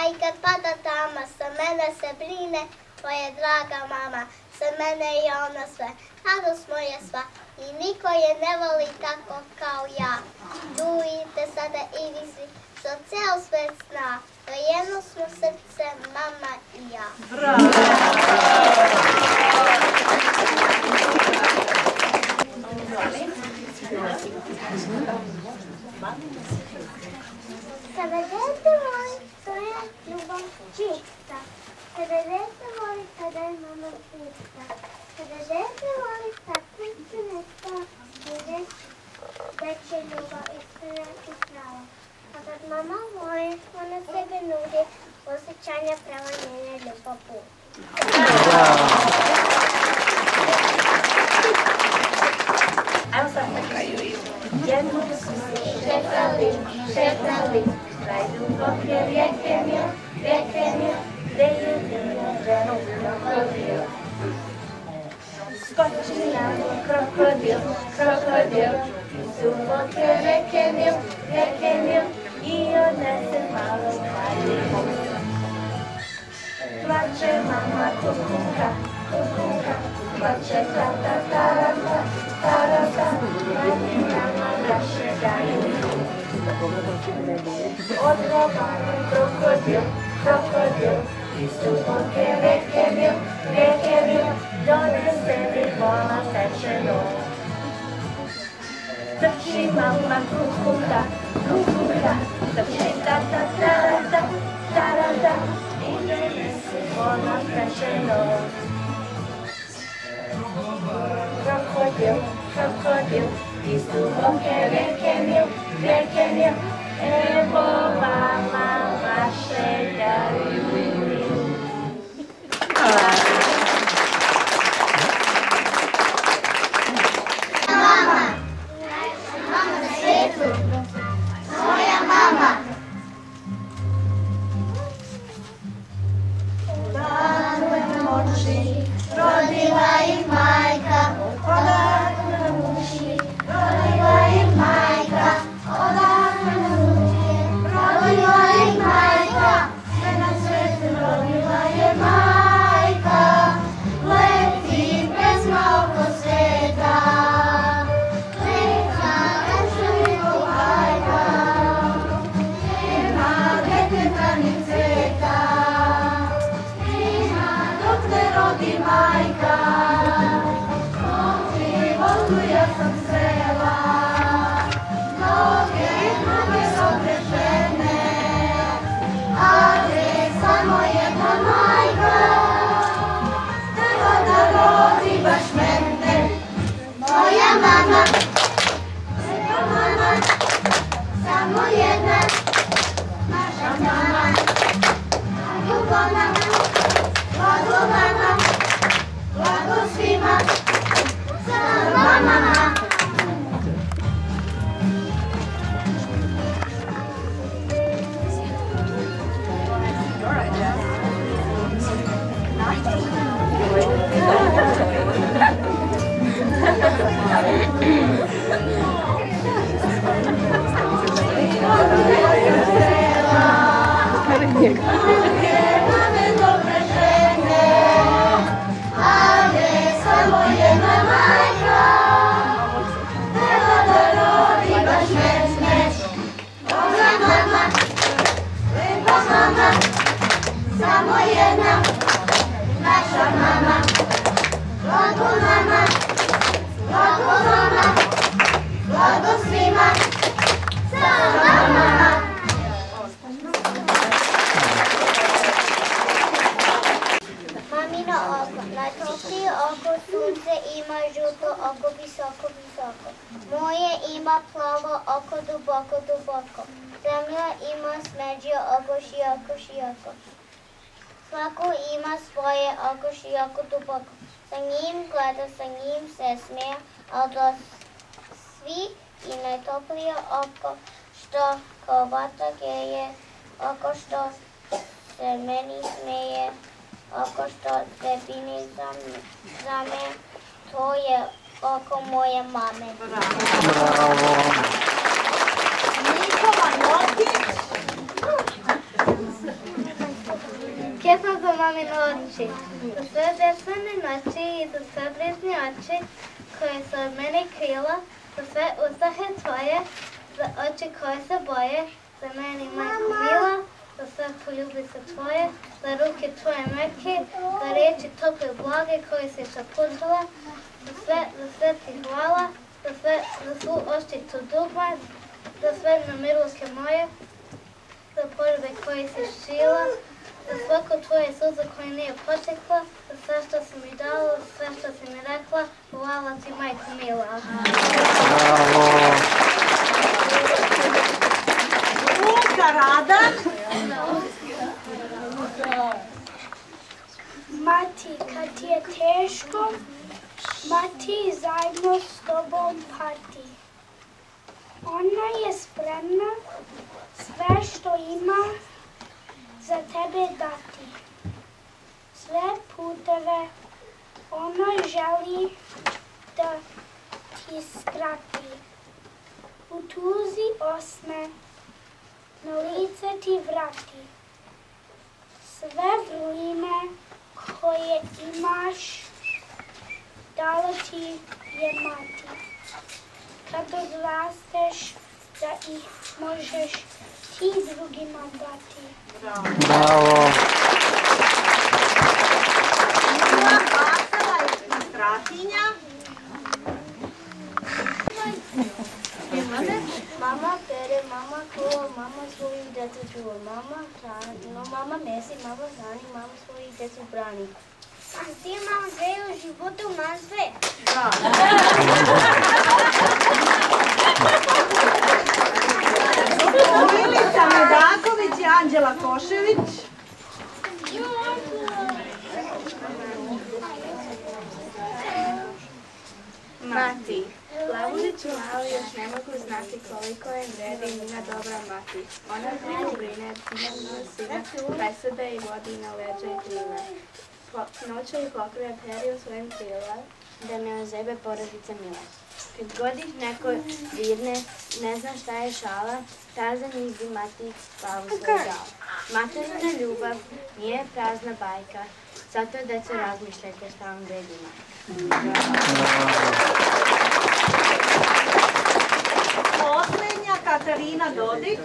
i kad pada tama, sa mene se brine moja draga mama. Za mene je ona sve, radost moja sva i niko je ne voli tako kao ja. Čujte sada i vi svi što ceo svet zna, da jedno smo srce mama i ja. Bravo! Kada dete voli, to je ljubav čista. Kada dete voli, tada je mama pista. Kada dete voli, tako se nesta, veće ljubav iskrena i prava. A kad mama voli, ona sebe nudi, osjećanja prava njene ljubavu. Ajmo sad na kraju. Jednu su se šetali, kraj duboke rijeke mil, gde je bilo ženu krokodil. Skoči na krokodil, iz duboke rijeke mil, i odnese malo dalje. Plače mama kukuka, plače tata tarata, mama gaše gaju. Odgovara krokodil, iz duboke rijeke mil, donese mi vola pečeno. Trči mama kukuka, trči tata tarata, i donese vola pečeno. Krokodil, iz duboke rijeke mil, evo mama vaše gaju. Mama na svijetu, moja mama. Danu noći, rodila ih majka, odakle muši, rodila ih majka, odakle muši, rodila ih majka, sve na svijetu rodila je majka, leti pesma oko sveta, leta večeru hajka, nema deteta ni cveta, nema dok ne rodi majka. Ja sam srela, mnoge dobre žene, ali samo jedna majka treba da rodi baš mene. Moja mama, samo jedna, naša mama, ljubavna, blagovana, blago svima. Mama. Samo jedna, naša mama, blago nama, blago svima, sama mama. Mamino oko, na topi oko, sunce ima žuto oko, visoko. Moje ima plavo oko, duboko. Zemlja ima smeđe oko, široko. Svako ima svoje oko, široko, duboko. Sa njim gleda, sa njim se smije, ali do svi i najtoplije oko, što kao vatra greje, oko što se meni smeje, oko što se bini za me, to je oko moje mame. Bravo! Nikova Notić! mamine oči, za sve besvane noći i za sve bližnje oči koje su od mene krila, za sve uzdahe tvoje, za oči koje se boje, za meni majko mila, za sve poljubice tvoje, za ruke tvoje meke, za riječi tople blage koje si šaputila, za sve ti hvala, za svu oštitu dugma, za sve namiluke moje, za poljube koje si šila, za svako tvoje suze koje nije potekla, za sve što si mi dala, za sve što si mi rekla, hvala ti majko mila. Luka Radan. Mati, kad ti je teško, Mati zajedno s tobom pati. Ona je spremna sve što ima za tebe dati. Sve puteve ona želi da ti skrati. U tuzi osme na lice ti vrati. Sve vruline koje imaš dala ti je mati. Kad odrasteš da ih možeš ti drugima dati. Bravo. Vasala i Strahinja. Mama pere, mama kuva, mama svoju djecu čuva, mama mesi, mama hrani, mama svoju djecu brani. A ti mama sve u životu, mam sve. Milica Medaković i Anđela Košević. Mati, Lavuliću mali još ne mogu znati koliko je vredi njena dobra mati. Ona brine, sina, presude i vodi na leđa i krila. Noću i pokriva periju svojim krila, da me ozebe porodice mila. Kad god ih neko dirne, ne zna šta je šala, ta za njih bi mati glavu svoju dala. Materina ljubav nije prazna bajka, zato deco razmišljajte šta vam vredi majka. Poslednja Katarina Dodik.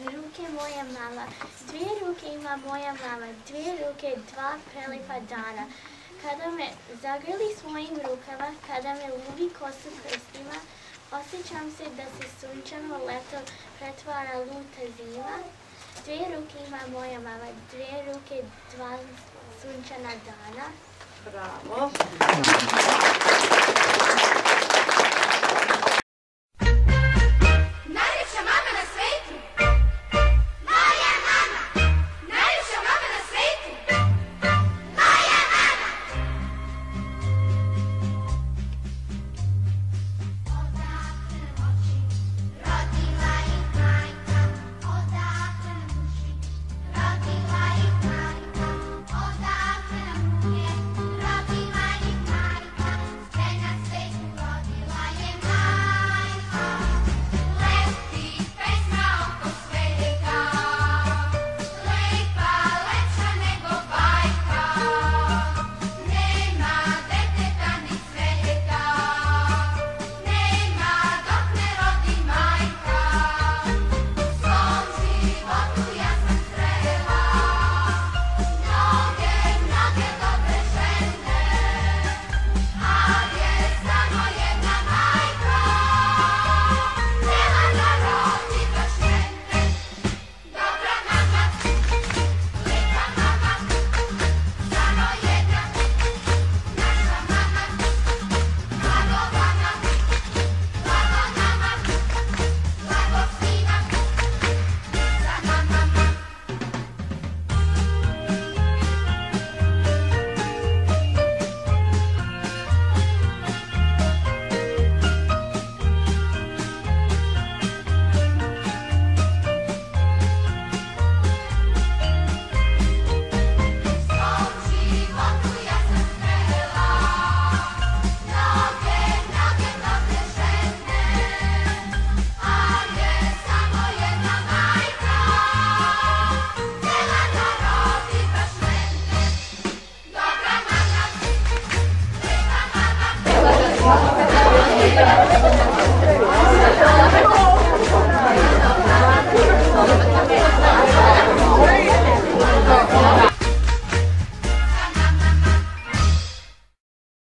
Ruke moja mama, dvije ruke ima moja mama, dvije ruke, dva prelipa dana. Kada me zagrli svojim rukama, kada me ljubi kosu prstima, osjećam se da se sunčano leto pretvara luta zima. Dvije ruke ima moja mama, dvije ruke, dva sunčana dana. Bravo.